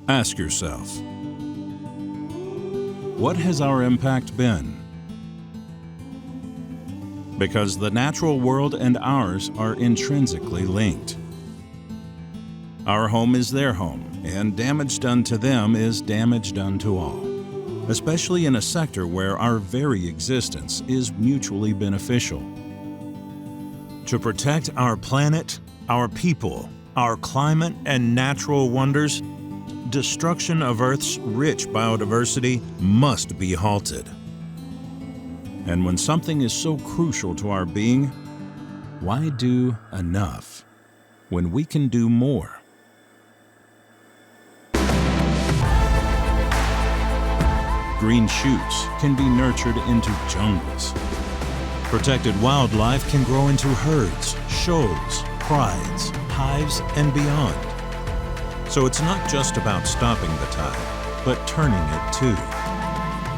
Ask yourself, what has our impact been? Because the natural world and ours are intrinsically linked. Our home is their home, and damage done to them is damage done to all, especially in a sector where our very existence is mutually beneficial. To protect our planet, our people, our climate, and natural wonders, destruction of Earth's rich biodiversity must be halted. And when something is so crucial to our being, why do enough when we can do more? Green shoots can be nurtured into jungles. Protected wildlife can grow into herds, shoals, prides, hives, and beyond. So it's not just about stopping the tide, but turning it too.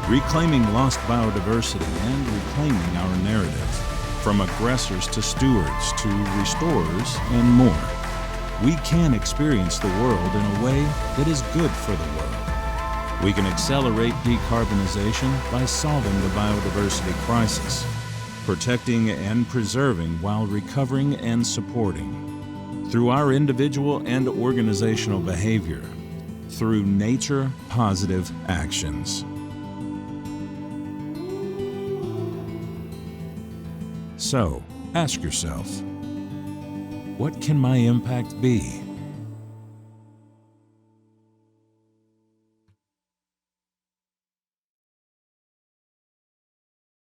Reclaiming lost biodiversity and reclaiming our narrative, from aggressors to stewards to restorers and more. We can experience the world in a way that is good for the world. We can accelerate decarbonization by solving the biodiversity crisis, protecting and preserving while recovering and supporting. Through our individual and organizational behavior, through nature-positive actions. So, ask yourself, what can my impact be?